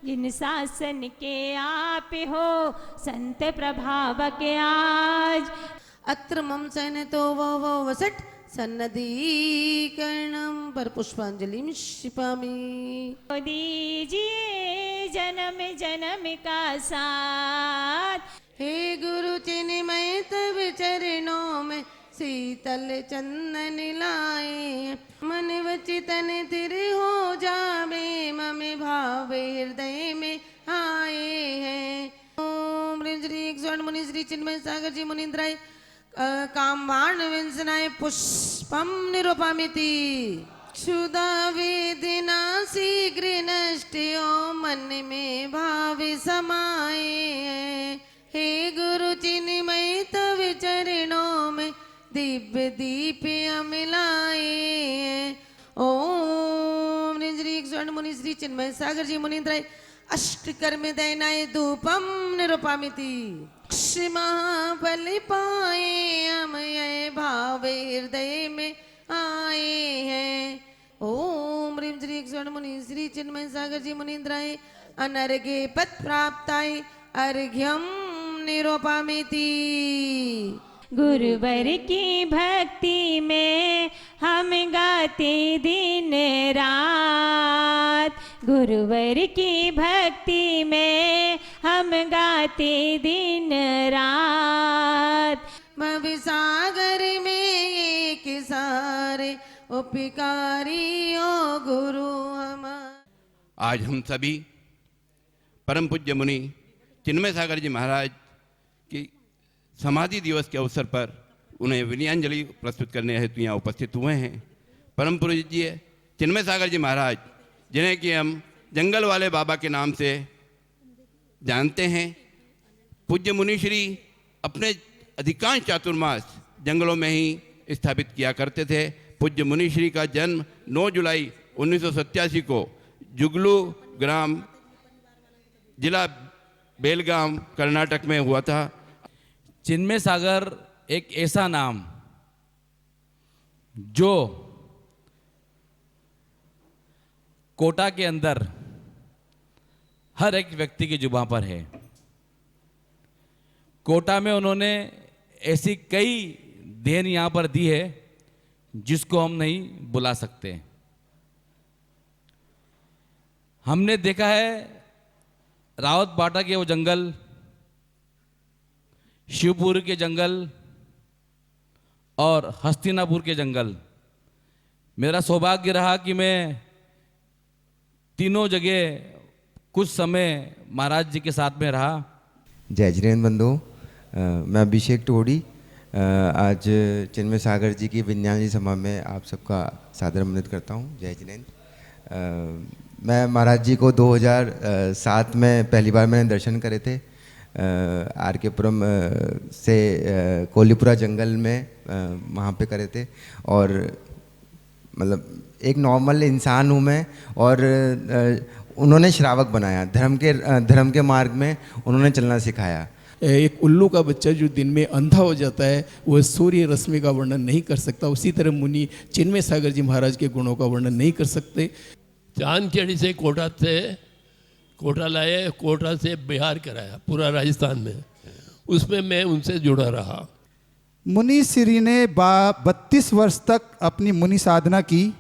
जिन शासन के आप हो संत प्रभाव के आज। अत्र मम सैन्यतो वो वसट सन्नदीकरणं पर पुष्पांजलि क्षिपामि। दीजिए जन्म जन्म का साथ, हे गुरु चिन्मय तब चरणों में शीतल चंदन लाए। मन वचितन तिर हो जावे मम भावे हृदय में आए हैं। ओम ह्रीं श्री स्वर्ण मुनि श्री चिन्मय सागर जी मुनीन्द्राय कामवाण व्यंजनाय पुष्पम निरूपमिति। क्षुधा वेदना शीघ्र नष्ट हो मन में भाव समाए। हे गुरु चिन्मय तव चरणों में दिव्य दीप अमिलाए। ओम ह्रीं श्री स्वर्ण मुनि श्री चिन्मय सागर जी मुनीन्द्राय अष्टकर्म दैनाय धूपम निरूपमिति। महाफल पाए हम ये भाव हृदय में आए हैं। ओम ह्रीं श्री स्वर्ण मुनि श्री चिन्मय सागर जी मुनीन्द्राय अनर्घ्य पद प्राप्ताय अर्घ्यम निरूपमिति। गुरुवर की भक्ति में हम गाते दिन रात। गुरुवर की भक्ति में हम गाते दिन रात। भवसागर में एक सारे उपकारी ओ गुरु हमारे। आज हम सभी परम पूज्य मुनि चिन्मय सागर जी महाराज की समाधि दिवस के अवसर पर उन्हें विनयांजलि प्रस्तुत करने हेतु यहाँ उपस्थित हुए हैं। परम पूज्य चिन्मय सागर जी महाराज, जिन्हें कि हम जंगल वाले बाबा के नाम से जानते हैं। पूज्य मुनिश्री अपने अधिकांश चातुर्मास जंगलों में ही स्थापित किया करते थे। पूज्य मुनिश्री का जन्म 9 जुलाई 1987 को जुगलू ग्राम जिला बेलगाम कर्नाटक में हुआ था। चिन्मय सागर एक ऐसा नाम जो कोटा के अंदर हर एक व्यक्ति की जुबान पर है। कोटा में उन्होंने ऐसी कई देन यहाँ पर दी है जिसको हम नहीं बुला सकते। हमने देखा है रावत बाटा के वो जंगल, शिवपुर के जंगल और हस्तिनापुर के जंगल। मेरा सौभाग्य रहा कि मैं तीनों जगह कुछ समय महाराज जी के साथ में रहा। जय जिनेन्द्र बंधु, मैं अभिषेक टोडी आज चिन्मय सागर जी की विनयांजलि सभा में आप सबका सादर आमंत्रित करता हूँ। जय जिनेन्द्र। मैं महाराज जी को 2007 में पहली बार मैंने दर्शन करे थे। आर के पुरम से कोलीपुरा जंगल में वहाँ पे करे थे। और मतलब एक नॉर्मल इंसान हूँ मैं, और उन्होंने श्रावक बनाया। धर्म के मार्ग में उन्होंने चलना सिखाया। एक उल्लू का बच्चा जो दिन में अंधा हो जाता है वह सूर्य रश्मि का वर्णन नहीं कर सकता, उसी तरह मुनि चिन्मय सागर जी महाराज के गुणों का वर्णन नहीं कर सकते। चांदखेड़ी से कोटा लाए, कोटा से बिहार कराया, पूरा राजस्थान में। उसमें मैं उनसे जुड़ा रहा। मुनि श्री ने 32 वर्ष तक अपनी मुनि साधना की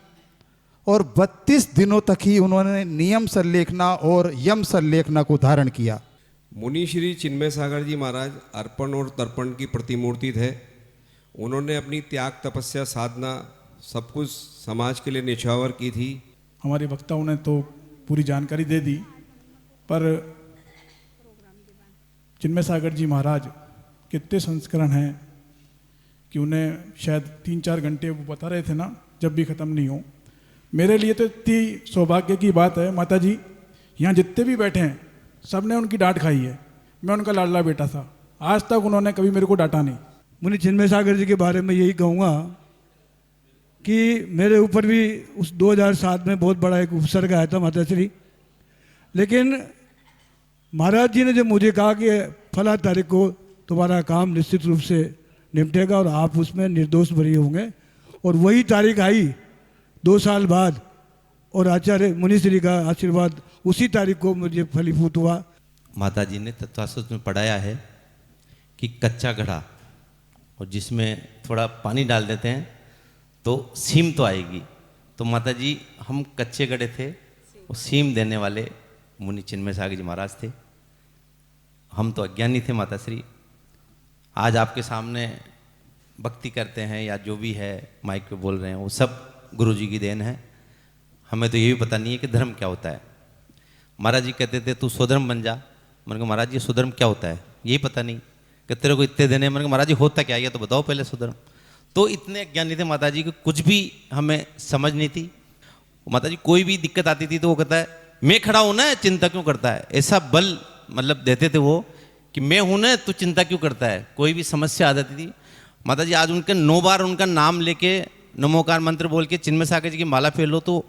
और 32 दिनों तक ही उन्होंने नियम संलेखना और यम संलेखना को धारण किया। मुनि श्री चिन्मय सागर जी महाराज अर्पण और तर्पण की प्रतिमूर्ति थे। उन्होंने अपनी त्याग, तपस्या, साधना सब कुछ समाज के लिए निछावर की थी। हमारे वक्ताओं ने तो पूरी जानकारी दे दी, पर चिन्मय सागर जी महाराज कितने संस्करण हैं कि उन्हें शायद 3-4 घंटे वो बता रहे थे ना, जब भी ख़त्म नहीं हो। मेरे लिए तो इतनी सौभाग्य की बात है, माता जी यहाँ जितने भी बैठे हैं सब ने उनकी डांट खाई है। मैं उनका लाडला बेटा था, आज तक उन्होंने कभी मेरे को डांटा नहीं। मुनि चिन्मय सागर जी के बारे में यही कहूँगा कि मेरे ऊपर भी उस 2007 में बहुत बड़ा एक उपसर्ग आया था माता श्री, लेकिन महाराज जी ने जब मुझे कहा कि फला तारीख को तुम्हारा काम निश्चित रूप से निपटेगा और आप उसमें निर्दोष बरी होंगे, और वही तारीख आई 2 साल बाद और आचार्य मुनिश्री का आशीर्वाद उसी तारीख को मुझे फलीभूत हुआ। माता जी ने तत्वशास्त्र में पढ़ाया है कि कच्चा घड़ा और जिसमें थोड़ा पानी डाल देते हैं तो सीम तो आएगी। तो माता जी हम कच्चे घड़े थे, वो सीम देने वाले मुनि चिन्मय सागर जी महाराज थे। हम तो अज्ञानी थे माता श्री। आज आपके सामने भक्ति करते हैं या जो भी है माइक पे बोल रहे हैं, वो सब गुरु जी की देन है। हमें तो ये भी पता नहीं है कि धर्म क्या होता है। महाराज जी कहते थे तू स्वधर्म बन जा। मैंने कहा महाराज जी स्वधर्म क्या होता है, यही पता नहीं। कि तेरे को इतने देने, मैंने कहा महाराज जी होता क्या है तो बताओ पहले स्वधर्म। तो इतने अज्ञानी थे माता जी कि कुछ भी हमें समझ नहीं थी। माता जी कोई भी दिक्कत आती थी तो वो कहता है मैं खड़ा हूं ना, चिंता क्यों करता है। ऐसा बल मतलब देते थे वो कि मैं हूं ना, तू चिंता क्यों करता है। कोई भी समस्या आ जाती थी, माता जी आज उनके 9 बार उनका नाम लेके नमोकार मंत्र बोल के चिन्मय सागर जी की माला फेर लो तो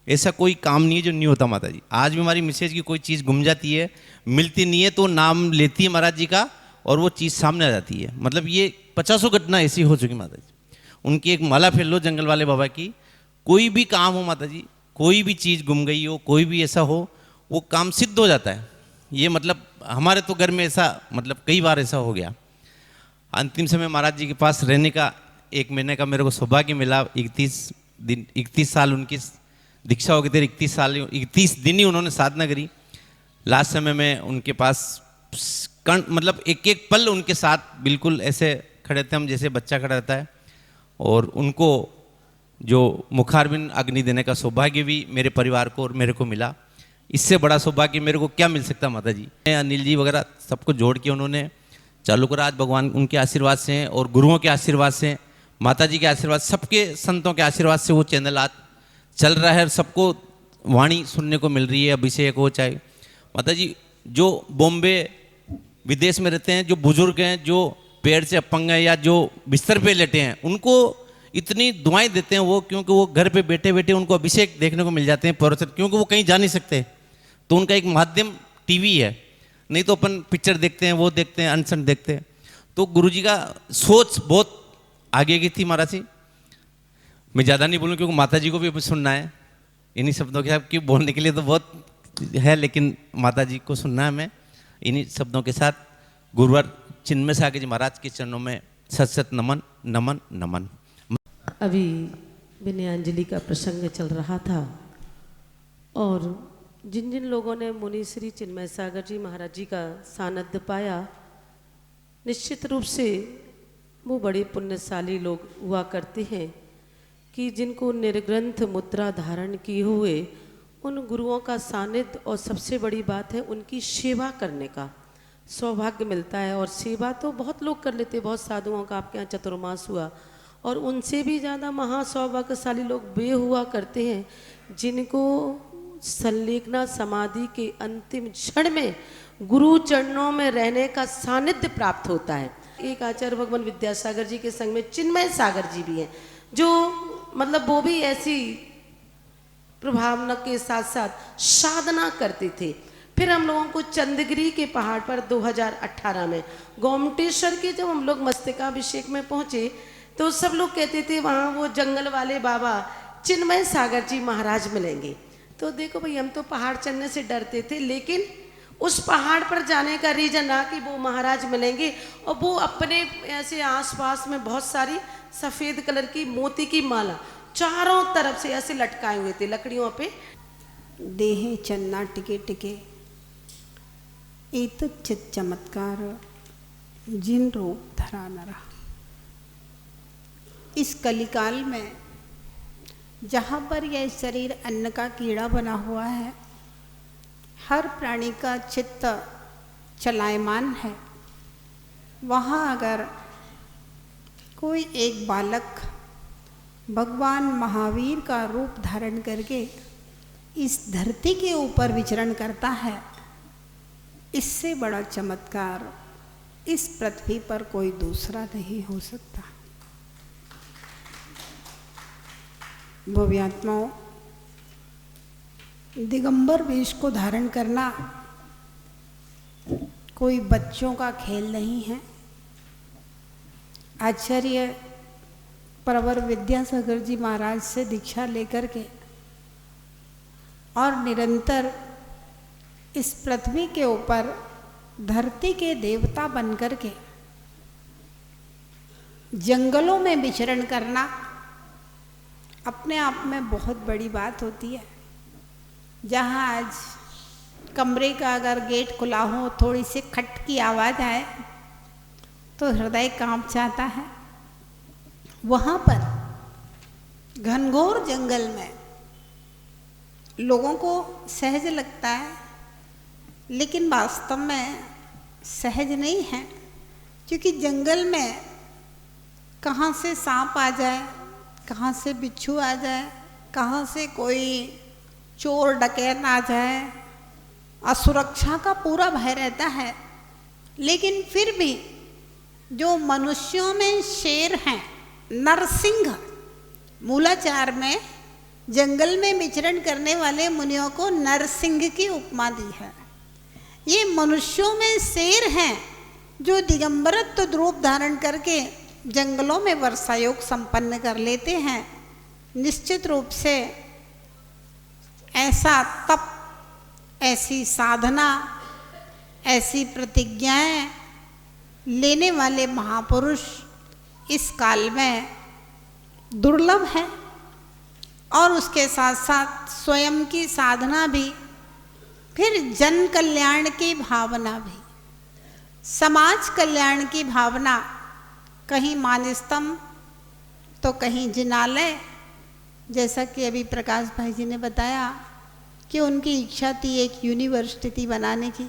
ऐसा कोई काम नहीं है जो नहीं होता। माता जी आज भी हमारी मिसेज की कोई चीज़ गुम जाती है, मिलती नहीं है, तो नाम लेती है महाराज जी का और वो चीज़ सामने आ जाती है। मतलब ये 50 घटना ऐसी हो चुकी माता जी। उनकी एक माला फेर लो जंगल वाले बाबा की, कोई भी काम हो माता जी, कोई भी चीज़ गुम गई हो, कोई भी ऐसा हो, वो काम सिद्ध हो जाता है। ये मतलब हमारे तो घर में ऐसा मतलब कई बार ऐसा हो गया। अंतिम समय महाराज जी के पास रहने का 1 महीने का मेरे को सौभाग्य मिला। 31 साल उनकी दीक्षा हो गई थी। 31 दिन ही उन्होंने साधना करी। लास्ट समय में उनके पास मतलब एक एक पल उनके साथ बिल्कुल ऐसे खड़े थे हम जैसे बच्चा खड़ा रहता है। और उनको जो मुखारबिंद अग्नि देने का सौभाग्य भी मेरे परिवार को और मेरे को मिला। इससे बड़ा सौभाग्य मेरे को क्या मिल सकता माता जी। अनिल जी वगैरह सबको जोड़ के उन्होंने चालू करा। आज भगवान उनके आशीर्वाद से और गुरुओं के आशीर्वाद से, माता जी के आशीर्वाद, सबके संतों के आशीर्वाद से वो चैनल आज चल रहा है। सबको वाणी सुनने को मिल रही है। अभिषेक हो चाहे माता जी, जो बॉम्बे विदेश में रहते हैं, जो बुजुर्ग हैं, जो पेड़ से अपंग हैं या जो बिस्तर पे लेटे हैं, उनको इतनी दुआएं देते हैं वो, क्योंकि वो घर पे बैठे बैठे उनको अभिषेक देखने को मिल जाते हैं परोसर, क्योंकि वो कहीं जा नहीं सकते। तो उनका एक माध्यम टीवी है, नहीं तो अपन पिक्चर देखते हैं, वो देखते हैं, अनसन देखते हैं। तो गुरुजी का सोच बहुत आगे की थी महाराज जी। मैं ज़्यादा नहीं बोलूँ क्योंकि माता जी को भी सुनना है। इन्हीं शब्दों के साथ कि बोलने के लिए तो बहुत है, लेकिन माता जी को सुनना है। मैं इन्हीं शब्दों के साथ गुरुवर चिन्मय सागर जी महाराज के चरणों में सत सत नमन नमन नमन। अभी विनयांजलि का प्रसंग चल रहा था और जिन जिन लोगों ने मुनि श्री चिन्मय सागर जी महाराज जी का सानिध्य पाया, निश्चित रूप से वो बड़े पुण्यशाली लोग हुआ करते हैं कि जिनको निर्ग्रंथ मुद्रा धारण किए हुए उन गुरुओं का सानिध्य और सबसे बड़ी बात है उनकी सेवा करने का सौभाग्य मिलता है। और सेवा तो बहुत लोग कर लेते हैं, बहुत साधुओं का आपके यहाँ चतुर्मास हुआ, और उनसे भी ज़्यादा महासौभाग्यशाली लोग वे हुआ करते हैं जिनको संलेखना समाधि के अंतिम क्षण में गुरु चरणों में रहने का सानिध्य प्राप्त होता है। एक आचार्य भगवान विद्यासागर जी के संग में चिन्मय सागर जी भी हैं, जो मतलब वो भी ऐसी प्रभावना के साथ साथ साधना करते थे। फिर हम लोगों को चंदगिरी के पहाड़ पर 2018 में गोमटेश्वर के जब हम लोग मस्तकाभिषेक में पहुंचे तो सब लोग कहते थे वहाँ वो जंगल वाले बाबा चिन्मय सागर जी महाराज मिलेंगे। तो देखो भाई, हम तो पहाड़ चढ़ने से डरते थे, लेकिन उस पहाड़ पर जाने का रीजन रहा कि वो महाराज मिलेंगे। और वो अपने ऐसे आसपास में बहुत सारी सफ़ेद कलर की मोती की माला चारों तरफ से ऐसे लटकाए हुए थे लकड़ियों पे। देहे चन्ना टिके टिके एतत् चित चमत्कार जिन रूप धरा नरा। इस कलिकाल में जहाँ पर यह शरीर अन्न का कीड़ा बना हुआ है, हर प्राणी का चित्त चलायमान है, वहाँ अगर कोई एक बालक भगवान महावीर का रूप धारण करके इस धरती के ऊपर विचरण करता है, इससे बड़ा चमत्कार इस पृथ्वी पर कोई दूसरा नहीं हो सकता। भव्यात्माओं, दिगंबर वेश को धारण करना कोई बच्चों का खेल नहीं है। आचार्य प्रवर विद्यासागर जी महाराज से दीक्षा लेकर के और निरंतर इस पृथ्वी के ऊपर धरती के देवता बनकर के जंगलों में विचरण करना अपने आप में बहुत बड़ी बात होती है। जहाँ आज कमरे का अगर गेट खुला हो, थोड़ी सी खट की आवाज़ आए तो हृदय कांप जाता है। वहाँ पर घनघोर जंगल में लोगों को सहज लगता है, लेकिन वास्तव में सहज नहीं है, क्योंकि जंगल में कहाँ से सांप आ जाए, कहाँ से बिच्छू आ जाए, कहाँ से कोई चोर डकैत आ जाए, असुरक्षा का पूरा भय रहता है। लेकिन फिर भी जो मनुष्यों में शेर हैं, नरसिंह, मूलाचार में जंगल में विचरण करने वाले मुनियों को नरसिंह की उपमा दी है। ये मनुष्यों में शेर हैं जो दिगंबरत्व रूप धारण करके जंगलों में वर्षा योग संपन्न कर लेते हैं। निश्चित रूप से ऐसा तप, ऐसी साधना, ऐसी प्रतिज्ञाएं लेने वाले महापुरुष इस काल में दुर्लभ है। और उसके साथ साथ स्वयं की साधना भी, फिर जन कल्याण की भावना भी, समाज कल्याण की भावना, कहीं मानस्तंभ तो कहीं जिनालय। जैसा कि अभी प्रकाश भाई जी ने बताया कि उनकी इच्छा थी एक यूनिवर्सिटी बनाने की,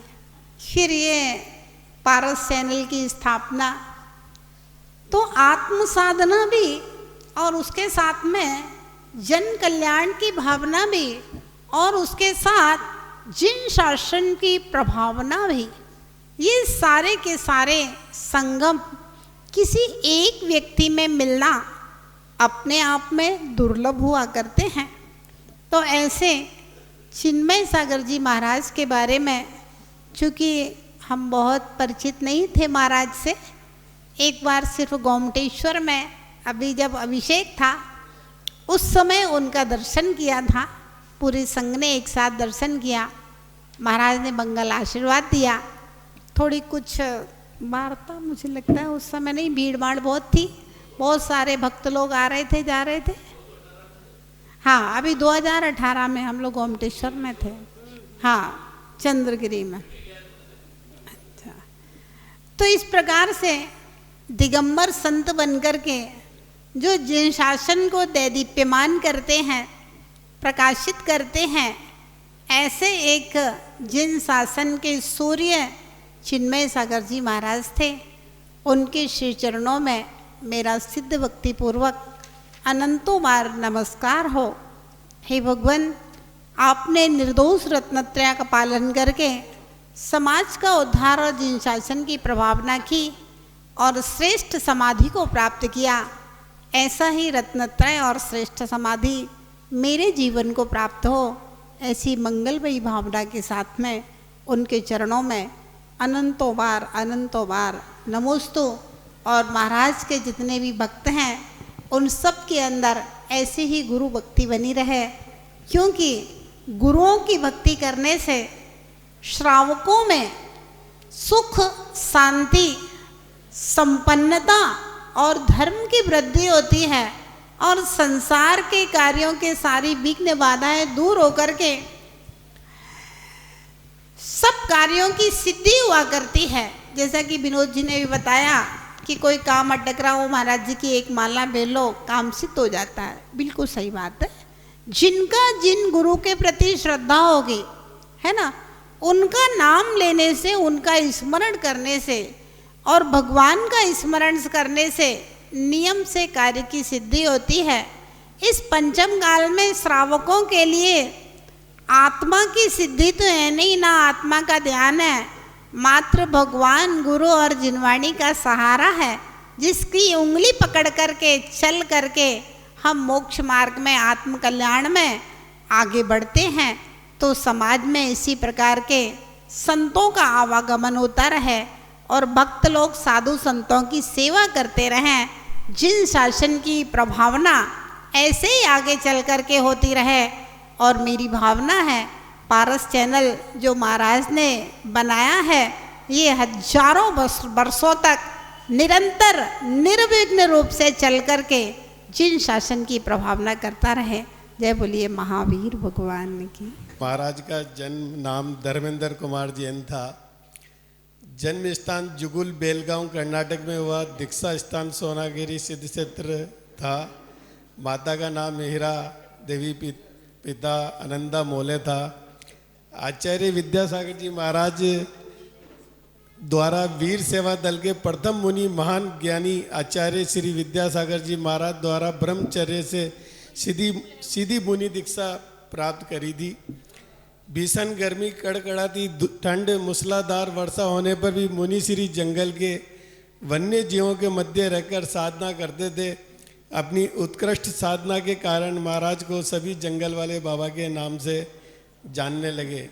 फिर ये पारस चैनल की स्थापना। तो आत्म साधना भी और उसके साथ में जन कल्याण की भावना भी और उसके साथ जिन शासन की प्रभावना भी, ये सारे के सारे संगम किसी एक व्यक्ति में मिलना अपने आप में दुर्लभ हुआ करते हैं। तो ऐसे चिन्मय सागर जी महाराज के बारे में, चूँकि हम बहुत परिचित नहीं थे महाराज से, एक बार सिर्फ गोमटेश्वर में अभी जब अभिषेक था उस समय उनका दर्शन किया था। पूरे संघ ने एक साथ दर्शन किया। महाराज ने मंगल आशीर्वाद दिया। थोड़ी कुछ वार्ता मुझे लगता है उस समय नहीं, भीड़ भाड़ बहुत थी, बहुत सारे भक्त लोग आ रहे थे, जा रहे थे। हाँ, अभी 2018 में हम लोग गोमटेश्वर में थे, हाँ, चंद्रगिरी में। अच्छा, तो इस प्रकार से दिगंबर संत बनकर के जो जिन शासन को दैदीप्यमान करते हैं, प्रकाशित करते हैं, ऐसे एक जिन शासन के सूर्य चिन्मय सागर जी महाराज थे। उनके श्री चरणों में मेरा सिद्ध भक्ति पूर्वक अनंतों बार नमस्कार हो। हे भगवान, आपने निर्दोष रत्नत्रय का पालन करके समाज का उद्धार और जिन शासन की प्रभावना की और श्रेष्ठ समाधि को प्राप्त किया। ऐसा ही रत्नत्रय और श्रेष्ठ समाधि मेरे जीवन को प्राप्त हो, ऐसी मंगलमयी भावना के साथ में उनके चरणों में अनंतों बार नमोस्तु। और महाराज के जितने भी भक्त हैं उन सब के अंदर ऐसे ही गुरु भक्ति बनी रहे, क्योंकि गुरुओं की भक्ति करने से श्रावकों में सुख, शांति, संपन्नता और धर्म की वृद्धि होती है और संसार के कार्यों के सारी विघ्न बाधाएं दूर होकर के सब कार्यों की सिद्धि हुआ करती है। जैसा कि विनोद जी ने भी बताया कि कोई काम अटक रहा हो, महाराज जी की एक माला बेल लो, काम सिद्ध हो जाता है। बिल्कुल सही बात है। जिनका जिन गुरु के प्रति श्रद्धा होगी, है ना, उनका नाम लेने से, उनका स्मरण करने से और भगवान का स्मरण करने से नियम से कार्य की सिद्धि होती है। इस पंचम काल में श्रावकों के लिए आत्मा की सिद्धि तो है नहीं, ना आत्मा का ध्यान है, मात्र भगवान, गुरु और जिनवाणी का सहारा है, जिसकी उंगली पकड़ करके चल करके हम मोक्ष मार्ग में, आत्म कल्याण में आगे बढ़ते हैं। तो समाज में इसी प्रकार के संतों का आवागमन होता रहे और भक्त लोग साधु संतों की सेवा करते रहें। जिन शासन की प्रभावना ऐसे ही आगे चल करके होती रहे। और मेरी भावना है पारस चैनल जो महाराज ने बनाया है ये हजारों वर्षों तक निरंतर निर्विघ्न रूप से चल करके जिन शासन की प्रभावना करता रहे। जय बोलिए महावीर भगवान की। महाराज का जन्म नाम धर्मेंद्र कुमार जैन था। जन्म स्थान जुगुल बेलगांव कर्नाटक में हुआ। दीक्षा स्थान सोनागिरी सिद्ध क्षेत्र था। माता का नाम मिहिरा देवी, पिता आनंदा मोले था। आचार्य विद्यासागर जी महाराज द्वारा वीर सेवा दल के प्रथम मुनि महान ज्ञानी आचार्य श्री विद्यासागर जी महाराज द्वारा ब्रह्मचर्य से सीधी मुनि दीक्षा प्राप्त करी थी। भीषण गर्मी, कड़कड़ाती ठंड, मूसलाधार वर्षा होने पर भी मुनि श्री जंगल के वन्य जीवों के मध्य रहकर साधना करते थे। अपनी उत्कृष्ट साधना के कारण महाराज को सभी जंगल वाले बाबा के नाम से जानने लगे।